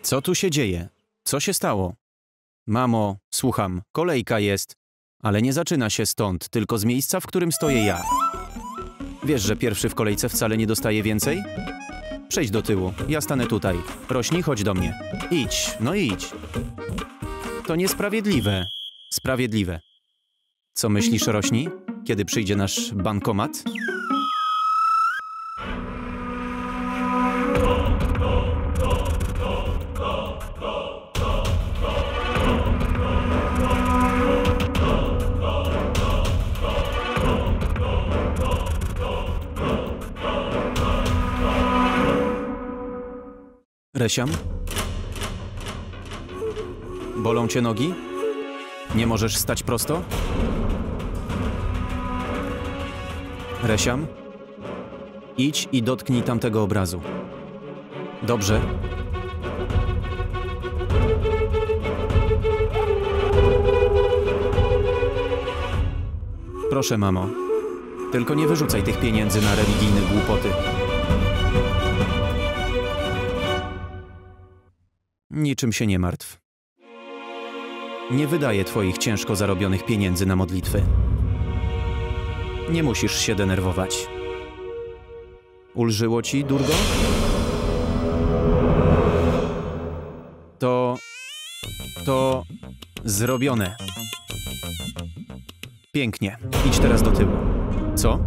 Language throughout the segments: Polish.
Co tu się dzieje? Co się stało? Mamo, słucham, kolejka jest. Ale nie zaczyna się stąd, tylko z miejsca, w którym stoję ja. Wiesz, że pierwszy w kolejce wcale nie dostaje więcej? Przejdź do tyłu, ja stanę tutaj. Rośnij, chodź do mnie. Idź, no idź. To niesprawiedliwe. Sprawiedliwe. Co myślisz, Rośni, kiedy przyjdzie nasz bankomat? Resiam? Bolą cię nogi? Nie możesz stać prosto? Resiam? Idź i dotknij tamtego obrazu. Dobrze. Proszę, mamo. Tylko nie wyrzucaj tych pieniędzy na religijne głupoty. Niczym się nie martw. Nie wydaję twoich ciężko zarobionych pieniędzy na modlitwy. Nie musisz się denerwować. Ulżyło ci, Durgo? To zrobione. Pięknie. Idź teraz do tyłu. Co?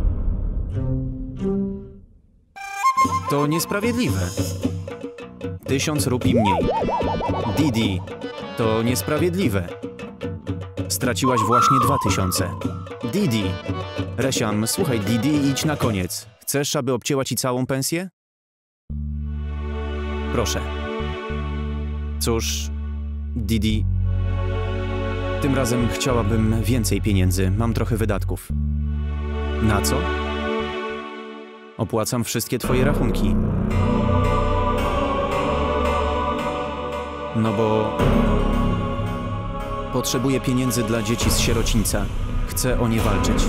To niesprawiedliwe. 1000 rupii mniej. Didi, to niesprawiedliwe. Straciłaś właśnie 2000. Didi. Resiam, słuchaj, Didi, idź na koniec. Chcesz, aby obcięła ci całą pensję? Proszę. Cóż, Didi, tym razem chciałabym więcej pieniędzy. Mam trochę wydatków. Na co? Opłacam wszystkie twoje rachunki. No bo potrzebuję pieniędzy dla dzieci z sierocińca. Chcę o nie walczyć.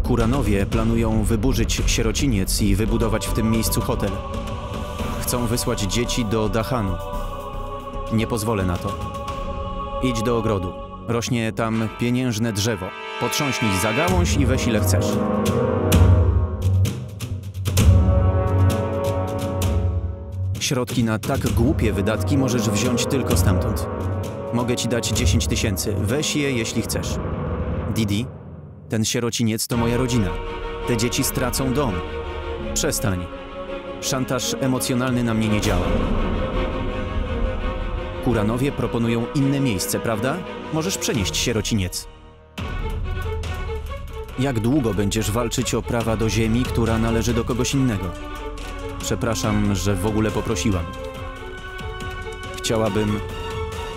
Kuranowie planują wyburzyć sierociniec i wybudować w tym miejscu hotel. Chcą wysłać dzieci do Dahanu. Nie pozwolę na to. Idź do ogrodu. Rośnie tam pieniężne drzewo. Potrząśnij za gałąź i weź ile chcesz. Środki na tak głupie wydatki możesz wziąć tylko stamtąd. Mogę ci dać 10 000. Weź je, jeśli chcesz. Didi, ten sierociniec to moja rodzina. Te dzieci stracą dom. Przestań. Szantaż emocjonalny na mnie nie działa. Kuranowie proponują inne miejsce, prawda? Możesz przenieść sierociniec. Jak długo będziesz walczyć o prawa do ziemi, która należy do kogoś innego? Przepraszam, że w ogóle poprosiłam.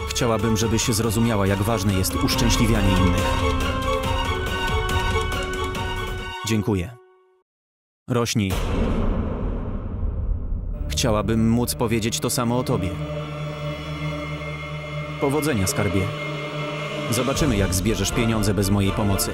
Chciałabym, żebyś zrozumiała, jak ważne jest uszczęśliwianie innych. Dziękuję. Rośnij. Chciałabym móc powiedzieć to samo o tobie. Powodzenia, skarbie. Zobaczymy, jak zbierzesz pieniądze bez mojej pomocy.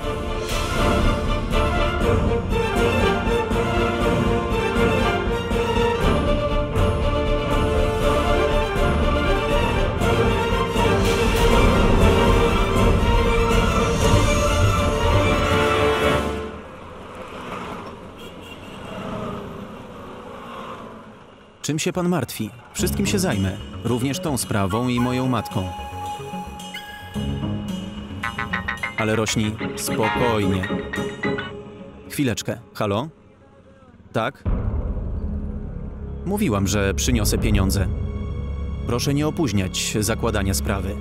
Czym się pan martwi? Wszystkim się zajmę. Również tą sprawą i moją matką. Ale Rośni, spokojnie. Chwileczkę. Halo? Tak? Mówiłam, że przyniosę pieniądze. Proszę nie opóźniać zakładania sprawy.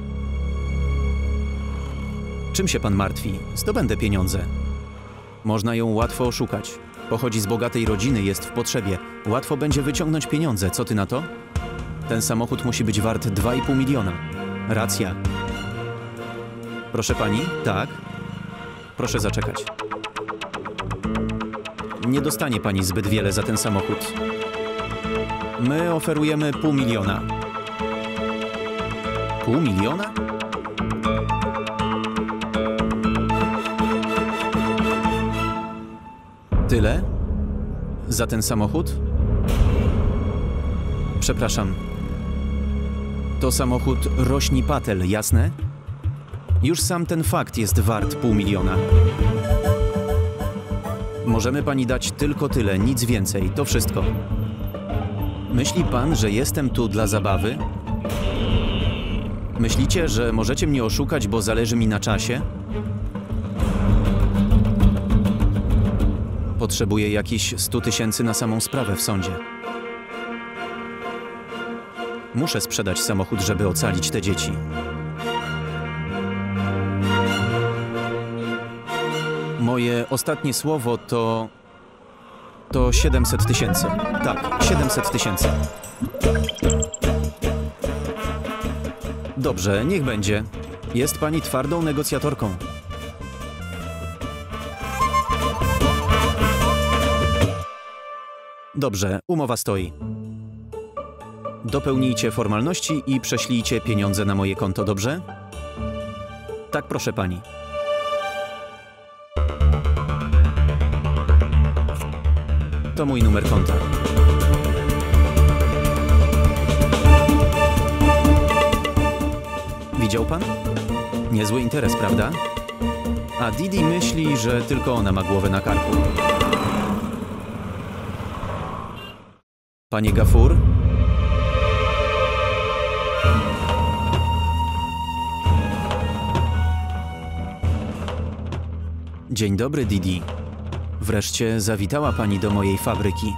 Czym się pan martwi? Zdobędę pieniądze. Można ją łatwo oszukać. Pochodzi z bogatej rodziny, jest w potrzebie. Łatwo będzie wyciągnąć pieniądze. Co ty na to? Ten samochód musi być wart 2,5 miliona. Racja. Proszę pani? Tak? Proszę zaczekać. Nie dostanie pani zbyt wiele za ten samochód. My oferujemy 500 000. 500 000? Tyle? Za ten samochód? Przepraszam. To samochód Rośni Patel, jasne? Już sam ten fakt jest wart $500 000. Możemy pani dać tylko tyle, nic więcej, to wszystko. Myśli pan, że jestem tu dla zabawy? Myślicie, że możecie mnie oszukać, bo zależy mi na czasie? Potrzebuję jakichś 100 000 na samą sprawę w sądzie. Muszę sprzedać samochód, żeby ocalić te dzieci. Moje ostatnie słowo to 700 000. Tak, 700 000. Dobrze, niech będzie. Jest pani twardą negocjatorką. Dobrze, umowa stoi. Dopełnijcie formalności i prześlijcie pieniądze na moje konto, dobrze? Tak, proszę pani. To mój numer konta. Widział pan? Niezły interes, prawda? A Didi myśli, że tylko ona ma głowę na karku. Panie Gafur? Dzień dobry, Didi. Wreszcie zawitała pani do mojej fabryki.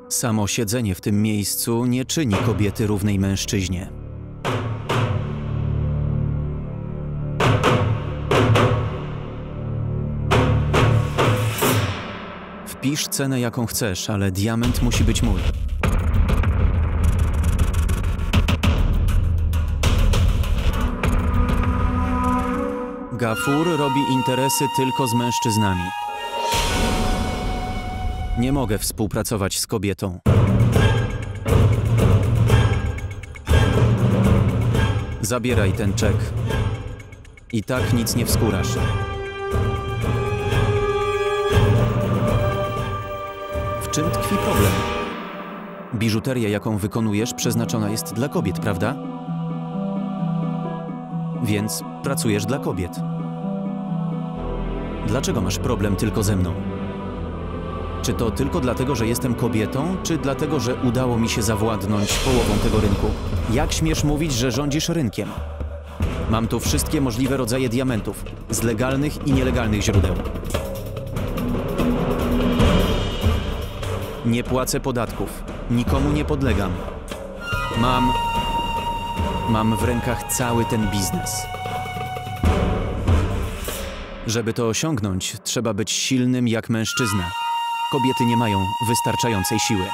Samo siedzenie w tym miejscu nie czyni kobiety równej mężczyźnie. Wpisz cenę, jaką chcesz, ale diament musi być mój. Gafur robi interesy tylko z mężczyznami. Nie mogę współpracować z kobietą. Zabieraj ten czek. I tak nic nie wskórasz. W czym tkwi problem? Biżuteria, jaką wykonujesz, przeznaczona jest dla kobiet, prawda? Więc pracujesz dla kobiet. Dlaczego masz problem tylko ze mną? Czy to tylko dlatego, że jestem kobietą, czy dlatego, że udało mi się zawładnąć połową tego rynku? Jak śmiesz mówić, że rządzisz rynkiem? Mam tu wszystkie możliwe rodzaje diamentów, z legalnych i nielegalnych źródeł. Nie płacę podatków, nikomu nie podlegam. Mam w rękach cały ten biznes. Żeby to osiągnąć, trzeba być silnym jak mężczyzna. Kobiety nie mają wystarczającej siły.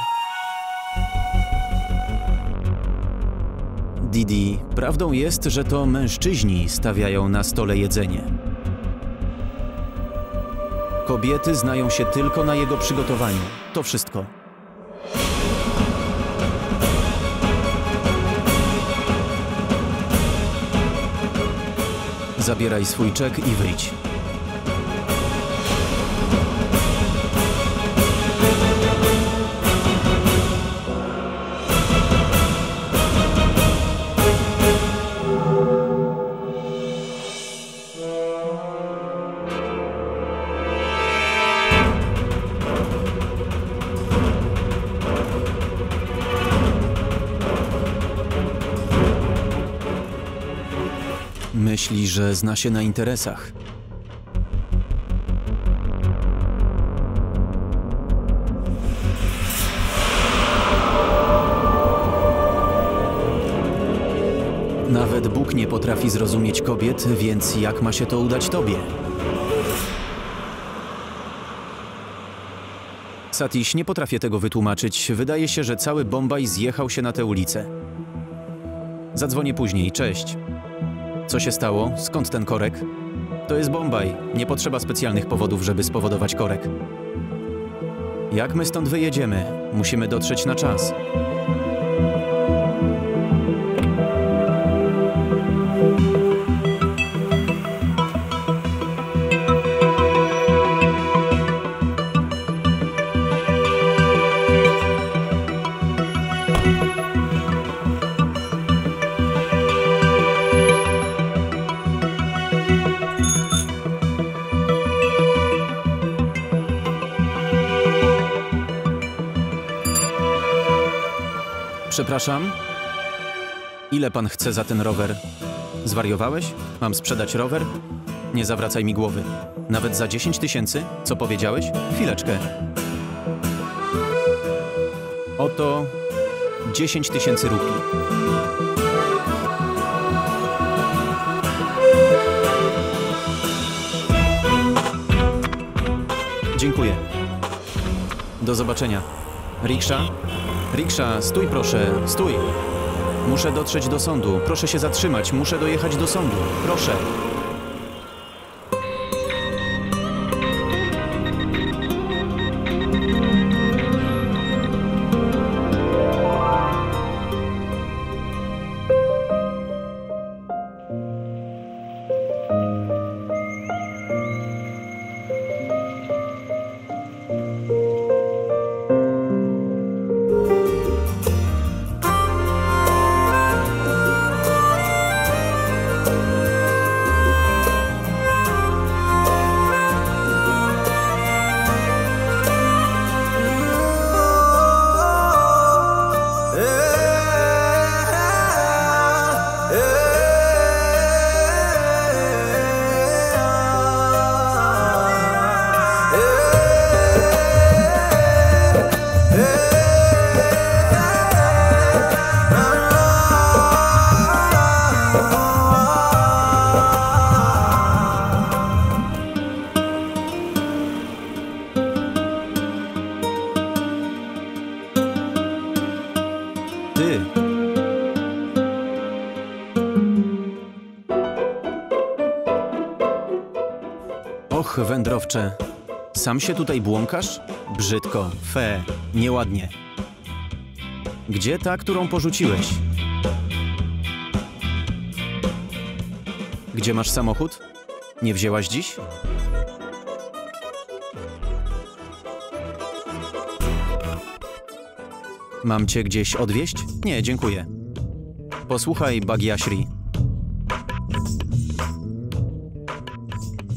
Didi, prawdą jest, że to mężczyźni stawiają na stole jedzenie. Kobiety znają się tylko na jego przygotowaniu. To wszystko. Zabieraj swój czek i wyjdź. Myśli, że zna się na interesach. Nawet Bóg nie potrafi zrozumieć kobiet, więc jak ma się to udać tobie? Satish, nie potrafię tego wytłumaczyć. Wydaje się, że cały Bombaj zjechał się na tę ulicę. Zadzwonię później. Cześć. Co się stało? Skąd ten korek? To jest Bombaj. Nie potrzeba specjalnych powodów, żeby spowodować korek. Jak my stąd wyjedziemy? Musimy dotrzeć na czas. Przepraszam? Ile pan chce za ten rower? Zwariowałeś? Mam sprzedać rower? Nie zawracaj mi głowy. Nawet za 10 000? Co powiedziałeś? Chwileczkę. Oto 10 000 rupii. Dziękuję. Do zobaczenia. Riksza? Riksza, stój proszę, stój. Muszę dotrzeć do sądu. Proszę się zatrzymać. Muszę dojechać do sądu. Proszę. Ty. Och, wędrowcze. Sam się tutaj błąkasz? Brzydko, fe, nieładnie. Gdzie ta, którą porzuciłeś? Gdzie masz samochód? Nie wzięłaś dziś? Mam cię gdzieś odwieźć? Nie, dziękuję. Posłuchaj, Bhagyashree.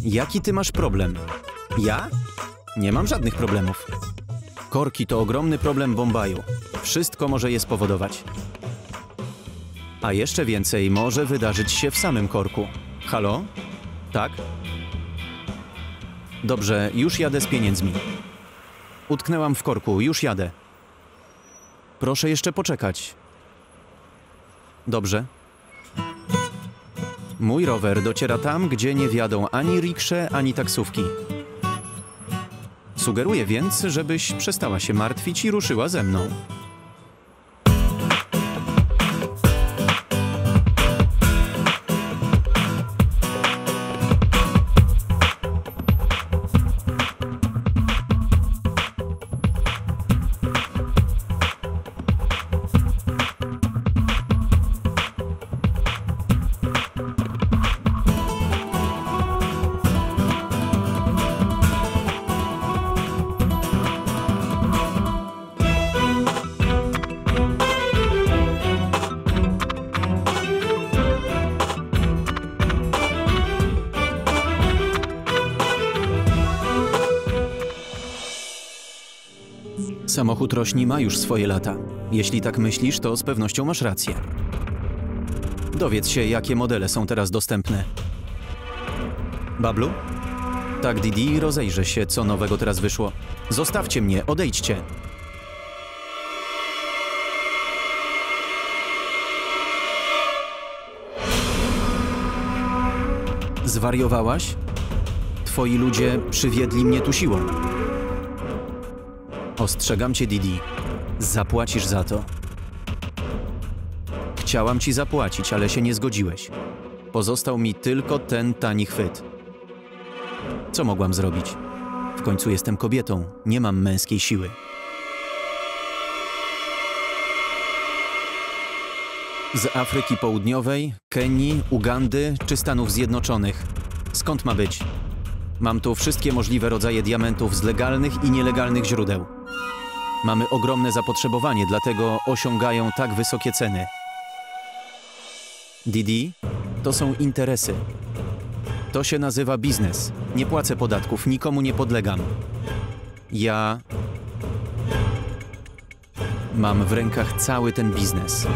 Jaki ty masz problem? Ja? Nie mam żadnych problemów. Korki to ogromny problem Bombaju. Wszystko może je spowodować. A jeszcze więcej może wydarzyć się w samym korku. Halo? Tak? Dobrze, już jadę z pieniędzmi. Utknęłam w korku, już jadę. Proszę jeszcze poczekać. Dobrze. Mój rower dociera tam, gdzie nie wjadą ani riksze, ani taksówki. Sugeruję więc, żebyś przestała się martwić i ruszyła ze mną. Samochód rośni ma już swoje lata. Jeśli tak myślisz, to z pewnością masz rację. Dowiedz się, jakie modele są teraz dostępne. Bablu? Tak, Didi, rozejrzę się, co nowego teraz wyszło. Zostawcie mnie, odejdźcie. Zwariowałaś? Twoi ludzie przywiedli mnie tu siłą. Ostrzegam cię, Didi. Zapłacisz za to. Chciałam ci zapłacić, ale się nie zgodziłeś. Pozostał mi tylko ten tani chwyt. Co mogłam zrobić? W końcu jestem kobietą, nie mam męskiej siły. Z Afryki Południowej, Kenii, Ugandy czy Stanów Zjednoczonych. Skąd ma być? Mam tu wszystkie możliwe rodzaje diamentów z legalnych i nielegalnych źródeł. Mamy ogromne zapotrzebowanie, dlatego osiągają tak wysokie ceny. Didi, to są interesy. To się nazywa biznes. Nie płacę podatków, nikomu nie podlegam. Ja Mam w rękach cały ten biznes.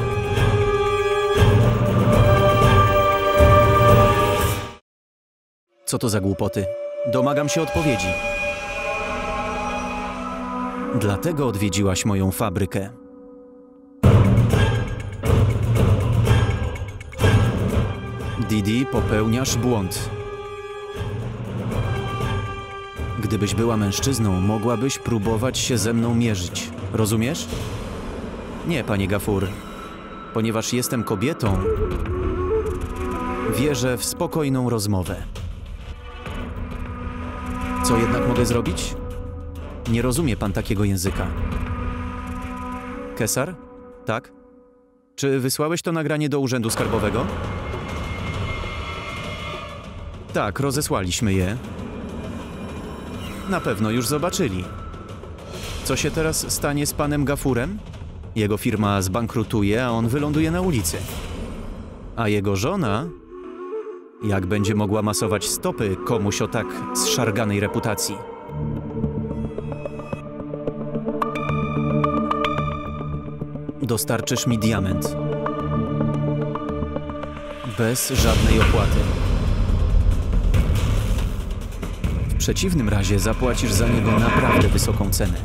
Co to za głupoty? Domagam się odpowiedzi. Dlatego odwiedziłaś moją fabrykę. Didi, popełniasz błąd. Gdybyś była mężczyzną, mogłabyś próbować się ze mną mierzyć. Rozumiesz? Nie, panie Gafur. Ponieważ jestem kobietą, wierzę w spokojną rozmowę. Co jednak mogę zrobić? Nie rozumie pan takiego języka. Kesar? Tak? Czy wysłałeś to nagranie do Urzędu Skarbowego? Tak, rozesłaliśmy je. Na pewno już zobaczyli. Co się teraz stanie z panem Gafurem? Jego firma zbankrutuje, a on wyląduje na ulicy. A jego żona? Jak będzie mogła masować stopy komuś o tak zszarganej reputacji? Dostarczysz mi diament. Bez żadnej opłaty. W przeciwnym razie zapłacisz za niego naprawdę wysoką cenę.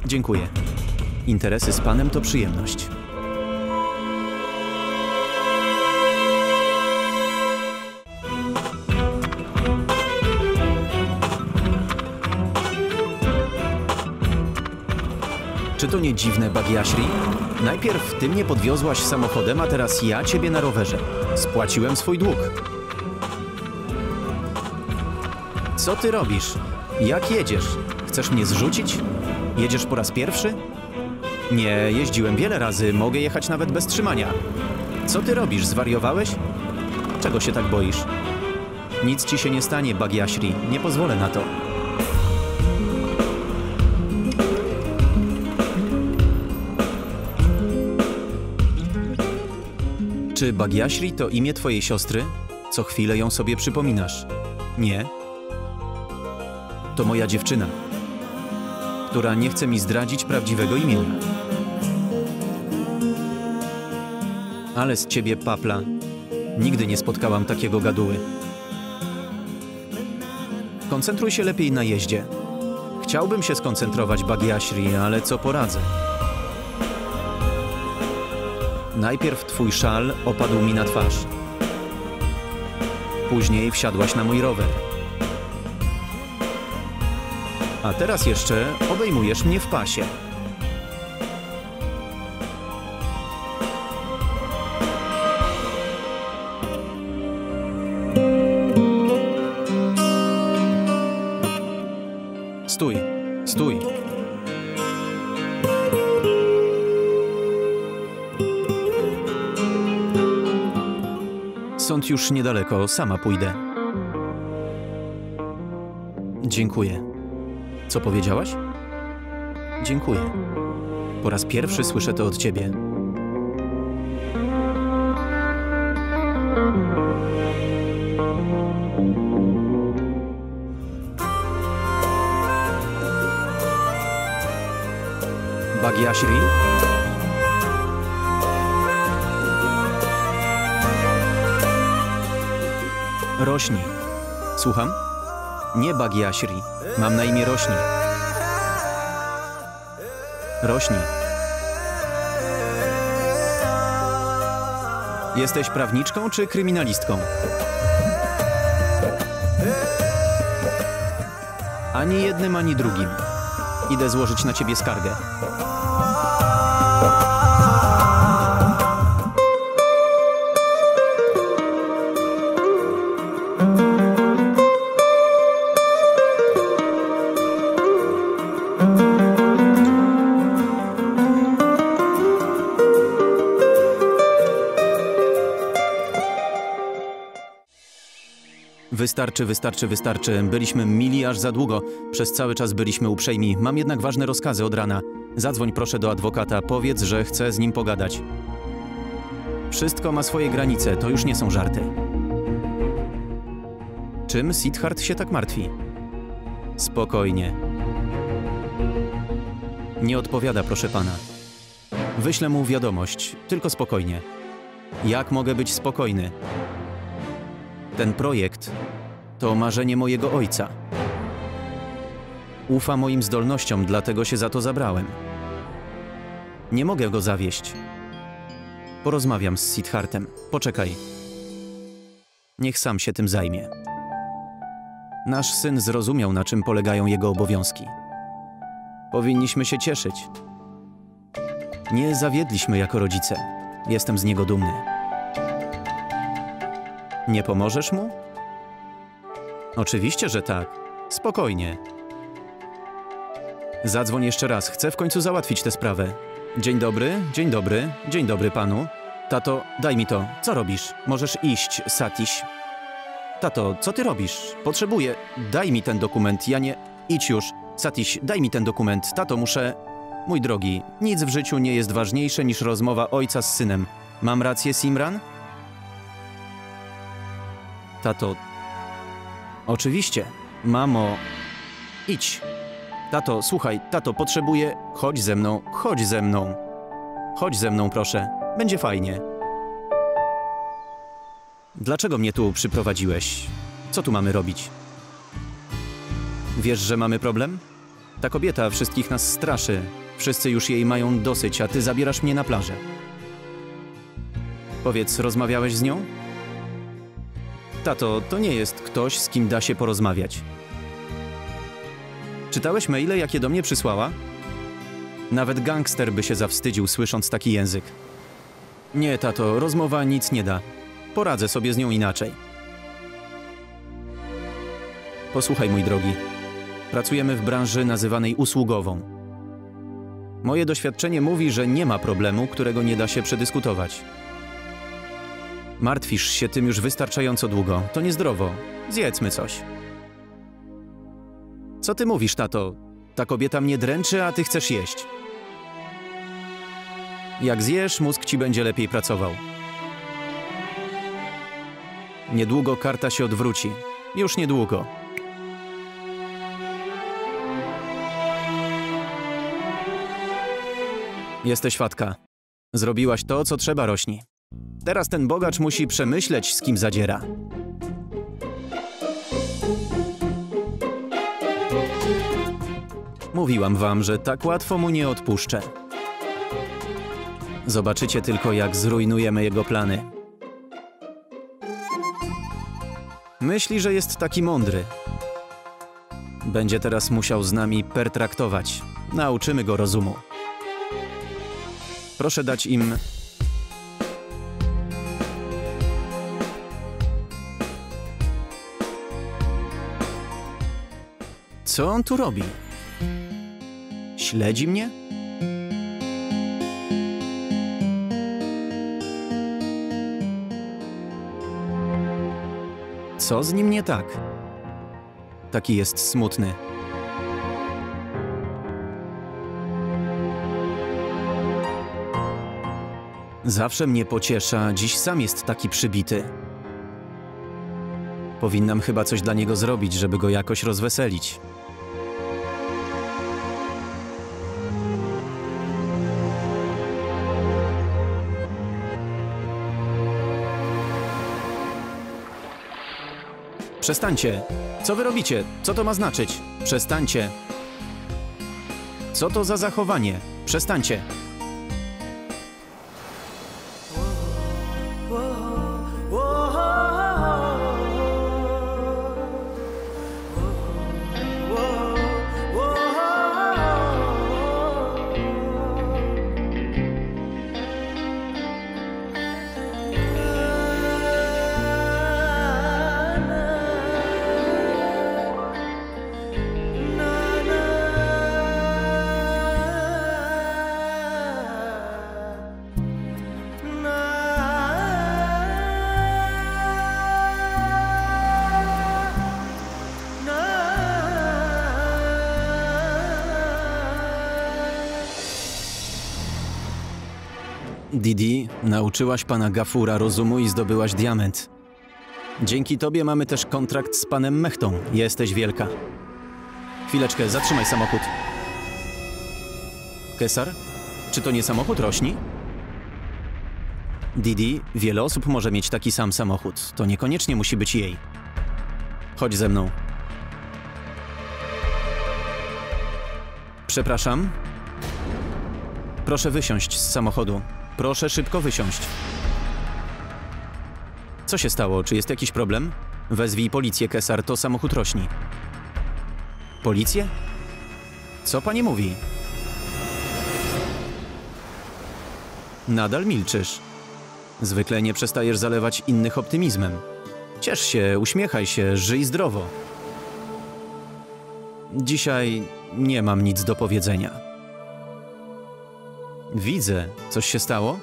Dziękuję. Interesy z panem to przyjemność. Czy to nie dziwne, Bagiashri? Najpierw ty mnie podwiozłaś samochodem, a teraz ja ciebie na rowerze. Spłaciłem swój dług. Co ty robisz? Jak jedziesz? Chcesz mnie zrzucić? Jedziesz po raz pierwszy? Nie, jeździłem wiele razy, mogę jechać nawet bez trzymania. Co ty robisz? Zwariowałeś? Czego się tak boisz? Nic ci się nie stanie, Bagiashri. Nie pozwolę na to. Czy Bagiashri to imię twojej siostry? Co chwilę ją sobie przypominasz. Nie. To moja dziewczyna, która nie chce mi zdradzić prawdziwego imienia. Ale z ciebie papla. Nigdy nie spotkałam takiego gaduły. Koncentruj się lepiej na jeździe. Chciałbym się skoncentrować, Bagiashri, ale co poradzę? Najpierw twój szal opadł mi na twarz. Później wsiadłaś na mój rower. A teraz jeszcze obejmujesz mnie w pasie. Stój, stój. Sąd już niedaleko, sama pójdę. Dziękuję. Co powiedziałaś? Dziękuję. Po raz pierwszy słyszę to od ciebie. Bagiashri? Rośnij. Słucham? Nie Bagiashri. Mam na imię Rośnij. Rośnij. Jesteś prawniczką czy kryminalistką? Ani jednym, ani drugim. Idę złożyć na ciebie skargę. Wystarczy, wystarczy, wystarczy. Byliśmy mili aż za długo. Przez cały czas byliśmy uprzejmi. Mam jednak ważne rozkazy od rana. Zadzwoń proszę do adwokata. Powiedz, że chcę z nim pogadać. Wszystko ma swoje granice. To już nie są żarty. Czym Siddharth się tak martwi? Spokojnie. Nie odpowiada, proszę pana. Wyślę mu wiadomość, tylko spokojnie. Jak mogę być spokojny? Ten projekt to marzenie mojego ojca. Ufa moim zdolnościom, dlatego się za to zabrałem. Nie mogę go zawieść. Porozmawiam z Siddhartem. Poczekaj. Niech sam się tym zajmie. Nasz syn zrozumiał, na czym polegają jego obowiązki. Powinniśmy się cieszyć. Nie zawiedliśmy jako rodzice. Jestem z niego dumny. Nie pomożesz mu? Oczywiście, że tak. Spokojnie. Zadzwoń jeszcze raz. Chcę w końcu załatwić tę sprawę. Dzień dobry, dzień dobry, dzień dobry panu. Tato, daj mi to. Co robisz? Możesz iść, Satish. Tato, co ty robisz? Potrzebuję. Daj mi ten dokument. Ja nie... Idź już. Satish, daj mi ten dokument. Tato, muszę... Mój drogi, nic w życiu nie jest ważniejsze niż rozmowa ojca z synem. Mam rację, Simran? Tato... Oczywiście. Mamo... Idź. Tato, słuchaj, tato, potrzebuję... Chodź ze mną, chodź ze mną. Chodź ze mną, proszę. Będzie fajnie. Dlaczego mnie tu przyprowadziłeś? Co tu mamy robić? Wiesz, że mamy problem? Ta kobieta wszystkich nas straszy. Wszyscy już jej mają dosyć, a ty zabierasz mnie na plażę. Powiedz, rozmawiałeś z nią? Tato, to nie jest ktoś, z kim da się porozmawiać. Czytałeś maile, jakie do mnie przysłała? Nawet gangster by się zawstydził, słysząc taki język. Nie, tato, rozmowa nic nie da. Poradzę sobie z nią inaczej. Posłuchaj, mój drogi. Pracujemy w branży nazywanej usługową. Moje doświadczenie mówi, że nie ma problemu, którego nie da się przedyskutować. Martwisz się tym już wystarczająco długo. To niezdrowo. Zjedzmy coś. Co ty mówisz, tato? Ta kobieta mnie dręczy, a ty chcesz jeść. Jak zjesz, mózg ci będzie lepiej pracował. Niedługo karta się odwróci. Już niedługo. Jesteś fatka. Zrobiłaś to, co trzeba, rośni. Teraz ten bogacz musi przemyśleć, z kim zadziera. Mówiłam wam, że tak łatwo mu nie odpuszczę. Zobaczycie tylko, jak zrujnujemy jego plany. Myśli, że jest taki mądry. Będzie teraz musiał z nami pertraktować. Nauczymy go rozumu. Proszę dać im... Co on tu robi? Śledzi mnie? Co z nim nie tak? Taki jest smutny. Zawsze mnie pociesza, dziś sam jest taki przybity. Powinnam chyba coś dla niego zrobić, żeby go jakoś rozweselić. Przestańcie! Co wy robicie? Co to ma znaczyć? Przestańcie! Co to za zachowanie? Przestańcie! Didi, nauczyłaś pana Gafura rozumu i zdobyłaś diament. Dzięki tobie mamy też kontrakt z panem Mehtą. Jesteś wielka. Chwileczkę, zatrzymaj samochód. Kesar? Czy to nie samochód Rośni? Didi, wiele osób może mieć taki sam samochód. To niekoniecznie musi być jej. Chodź ze mną. Przepraszam. Proszę wysiąść z samochodu. Proszę szybko wysiąść. Co się stało? Czy jest jakiś problem? Wezwij policję, Kesar. To samochód Rośni. Policję? Co pani mówi? Nadal milczysz. Zwykle nie przestajesz zalewać innych optymizmem. Ciesz się, uśmiechaj się, żyj zdrowo. Dzisiaj nie mam nic do powiedzenia. Widzę. Coś się stało?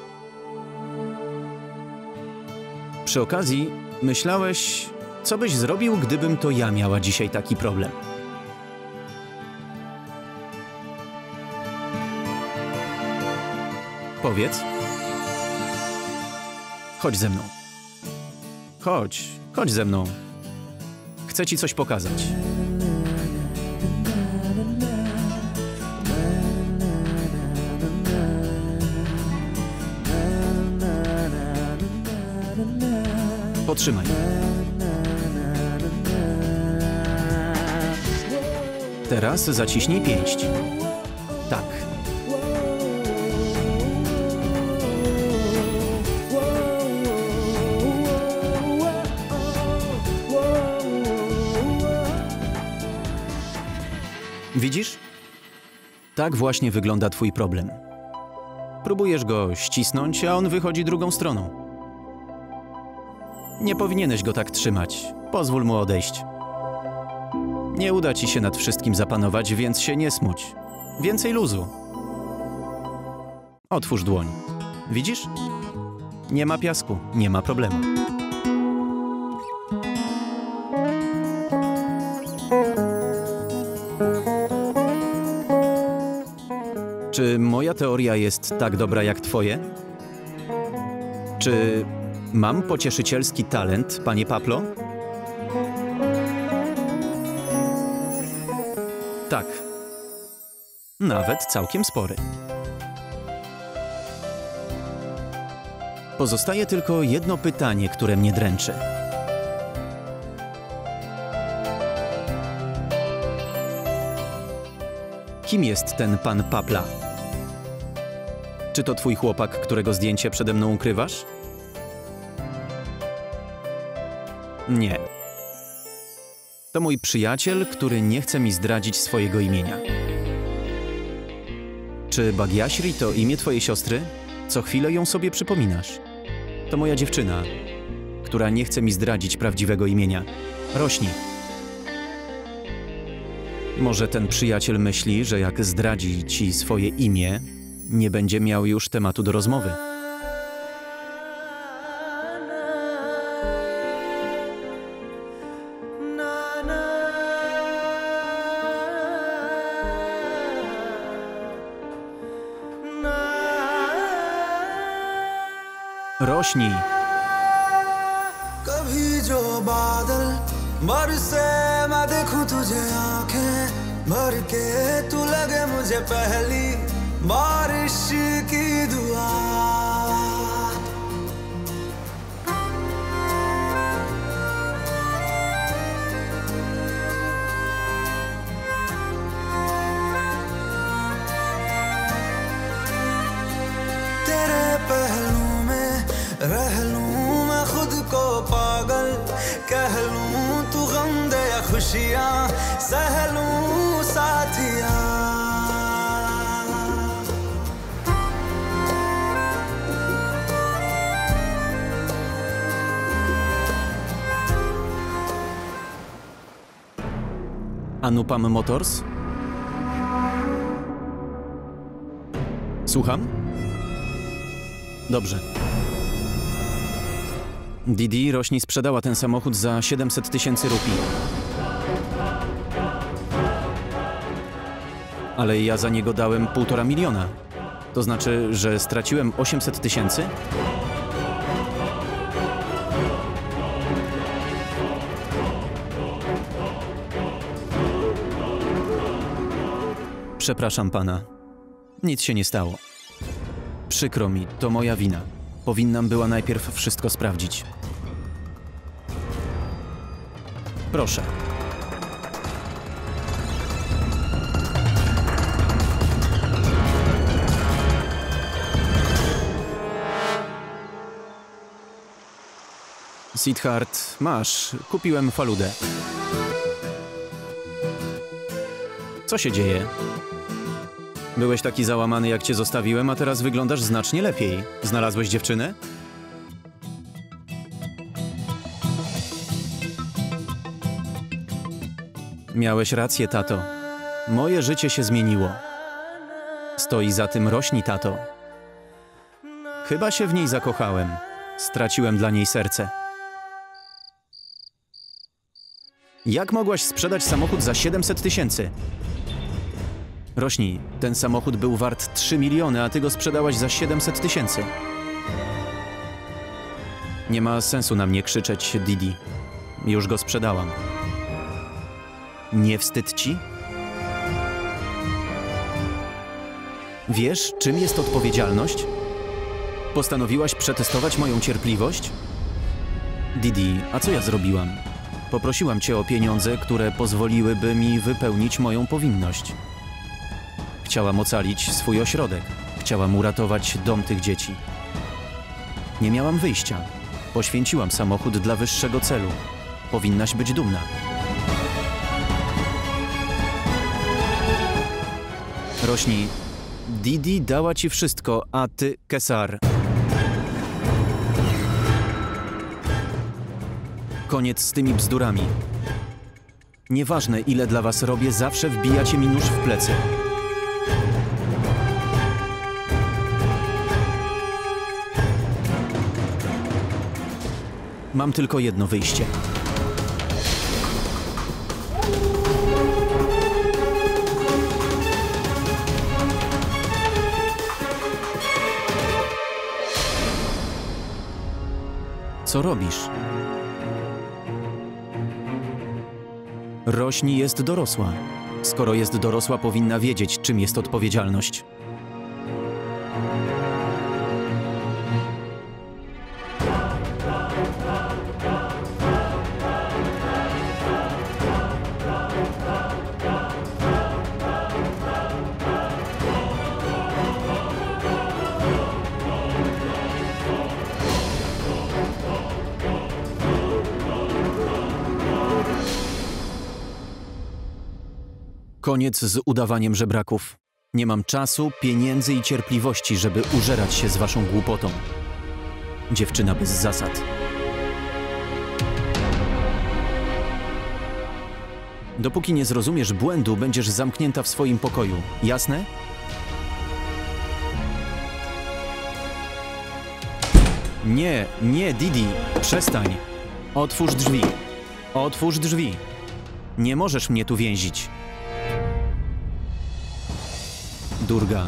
Przy okazji, myślałeś, co byś zrobił, gdybym to ja miała dzisiaj taki problem? Powiedz. Chodź ze mną. Chodź ze mną. Chcę ci coś pokazać. Potrzymaj. Teraz zaciśnij pięść. Tak. Widzisz? Tak właśnie wygląda twój problem. Próbujesz go ścisnąć, a on wychodzi drugą stroną. Nie powinieneś go tak trzymać. Pozwól mu odejść. Nie uda ci się nad wszystkim zapanować, więc się nie smuć. Więcej luzu. Otwórz dłoń. Widzisz? Nie ma piasku, nie ma problemu. Czy moja teoria jest tak dobra jak twoje? Czy mam pocieszycielski talent, panie Paplo? Tak. Nawet całkiem spory. Pozostaje tylko jedno pytanie, które mnie dręczy. Kim jest ten pan Papla? Czy to twój chłopak, którego zdjęcie przede mną ukrywasz? Nie. To mój przyjaciel, który nie chce mi zdradzić swojego imienia. Czy Bagiashri to imię twojej siostry? Co chwilę ją sobie przypominasz. To moja dziewczyna, która nie chce mi zdradzić prawdziwego imienia. Rośni. Może ten przyjaciel myśli, że jak zdradzi ci swoje imię, nie będzie miał już tematu do rozmowy. Rośnij. कभी जो बादल बरसे मैं देखूं तुझे आंखें भर के तू लगे मुझे पहली बारिश की दुआ तेरे पहलू में रह लूं मैं खुद को पागल कह लूं तू गम दे या खुशियां सह लूं साथिया Anupam Motors? Słucham? Dobrze. Didi, Rośni sprzedała ten samochód za 700 000 rupii. Ale ja za niego dałem 1,5 miliona. To znaczy, że straciłem 800 000? Przepraszam pana. Nic się nie stało. Przykro mi, to moja wina. Powinnam była najpierw wszystko sprawdzić. Proszę. Siddhart, masz. Kupiłem faludę. Co się dzieje? Byłeś taki załamany, jak cię zostawiłem, a teraz wyglądasz znacznie lepiej. Znalazłeś dziewczynę? Miałeś rację, tato. Moje życie się zmieniło. Stoi za tym rośni, tato. Chyba się w niej zakochałem. Straciłem dla niej serce. Jak mogłaś sprzedać samochód za 700 000? Rośni, ten samochód był wart 3 miliony, a ty go sprzedałaś za 700 000. Nie ma sensu na mnie krzyczeć, Didi. Już go sprzedałam. Nie wstyd ci? Wiesz, czym jest odpowiedzialność? Postanowiłaś przetestować moją cierpliwość? Didi, a co ja zrobiłam? Poprosiłam cię o pieniądze, które pozwoliłyby mi wypełnić moją powinność. Chciałam ocalić swój ośrodek. Chciałam uratować dom tych dzieci. Nie miałam wyjścia. Poświęciłam samochód dla wyższego celu. Powinnaś być dumna. Rośni, Didi dała ci wszystko, a ty, Kesar. Koniec z tymi bzdurami. Nieważne, ile dla was robię, zawsze wbijacie mi nóż w plecy. Mam tylko jedno wyjście. Co robisz? Rośni jest dorosła. Skoro jest dorosła, powinna wiedzieć, czym jest odpowiedzialność. Koniec z udawaniem żebraków. Nie mam czasu, pieniędzy i cierpliwości, żeby użerać się z waszą głupotą. Dziewczyna bez zasad. Dopóki nie zrozumiesz błędu, będziesz zamknięta w swoim pokoju. Jasne? Nie, nie, Didi, przestań. Otwórz drzwi. Otwórz drzwi. Nie możesz mnie tu więzić. Durga.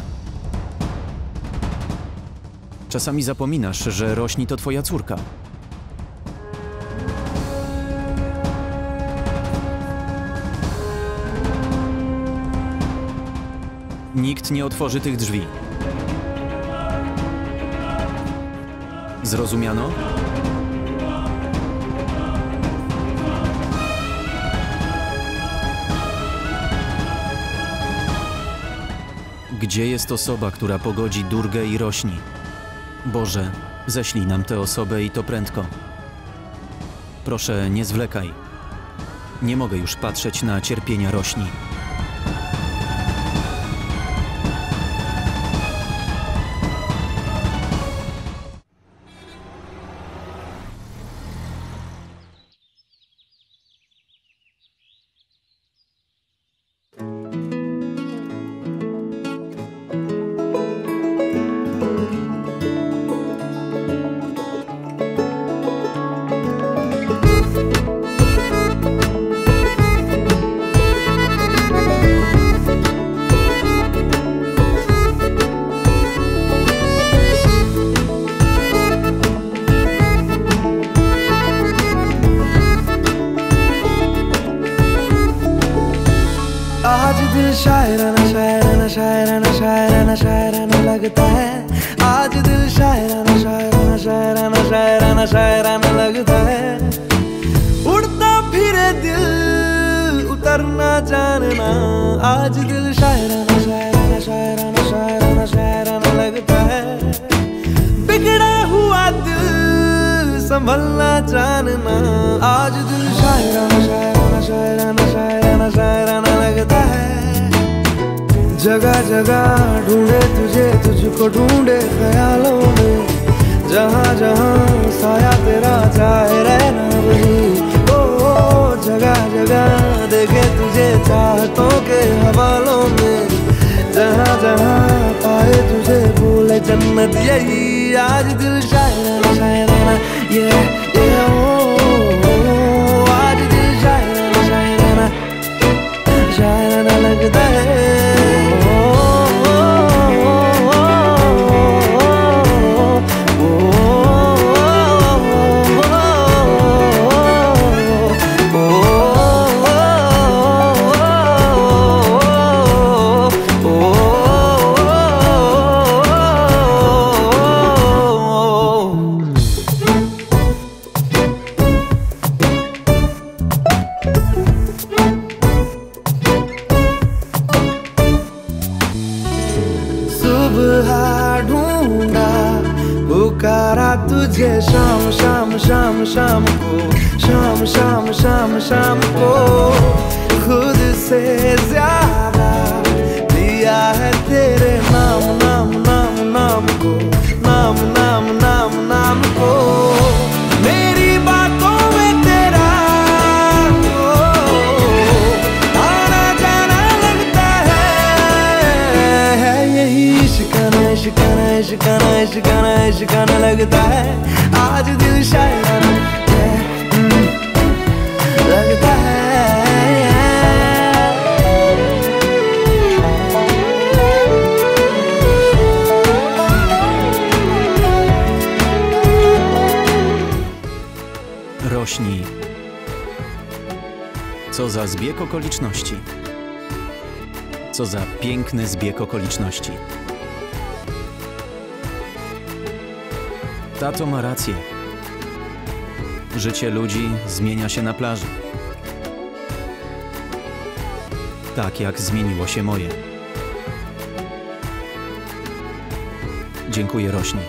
Czasami zapominasz, że Rośni to twoja córka. Nikt nie otworzy tych drzwi. Zrozumiano? Gdzie jest osoba, która pogodzi Durgę i Rośni? Boże, ześlij nam tę osobę i to prędko. Proszę, nie zwlekaj. Nie mogę już patrzeć na cierpienia Rośni. आज दिल शायराना शायराना शायराना शायराना शायराना लगता है आज दिल शायराना शायराना शायराना शायराना शायराना लगता है उड़ता फिरे दिल उतरना जानना आज दिल शायराना शायराना शायराना शायराना शायराना लगता है बिगड़ा हुआ दिल संभलना जानना आज दिल शायराना शायराना शायराना शायराना शायराना लगता है जगह जगह ढूंढे तुझे तुझको ढूंढे ख्यालों में जहाँ जहाँ साया तेरा चाहे रहना वही ओ जगह जगह देखे तुझे चाहतों के हवालों में जहाँ जहाँ पाए तुझे भूले जन्नत यही आज दिल शायराना शायराना ये ओ आज दिल शायराना शायराना शायराना लगता है ढूंढा पुकारा तुझे शाम शाम शाम शाम को शाम शाम शाम शाम को खुद से ज्यादा दिया है तेरे नाम नाम नाम नाम को नाम नाम नाम नाम को मेरी बातों में तेरा आना जाना लगता है यही शिकाना शिकाना शिकाना शिकाना शिकाना लगता है आज दिल शायराना लगता है Rośnij. Co za zbieg okoliczności. Co za piękny zbieg okoliczności. Tato ma rację. Życie ludzi zmienia się na plaży. Tak jak zmieniło się moje. Dziękuję, rośnij.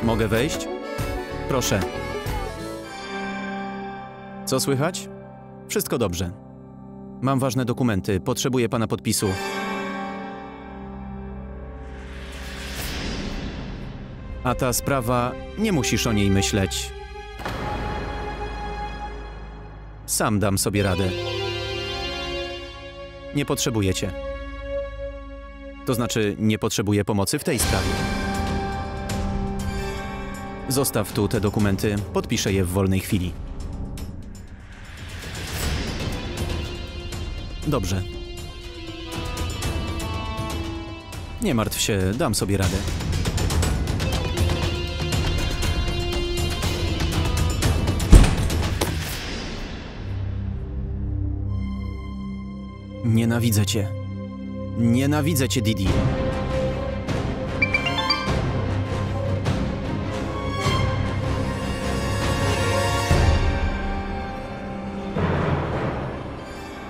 Mogę wejść? Proszę. Co słychać? Wszystko dobrze. Mam ważne dokumenty. Potrzebuję pana podpisu. A ta sprawa, nie musisz o niej myśleć. Sam dam sobie radę. Nie potrzebuję cię. To znaczy, nie potrzebuję pomocy w tej sprawie. Zostaw tu te dokumenty, podpiszę je w wolnej chwili. Dobrze. Nie martw się, dam sobie radę. Nienawidzę cię. Nienawidzę cię, Didi.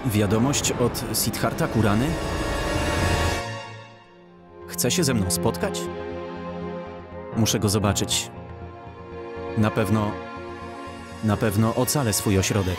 Wiadomość od Siddhartha Kurany? Chce się ze mną spotkać? Muszę go zobaczyć. Na pewno ocalę swój ośrodek.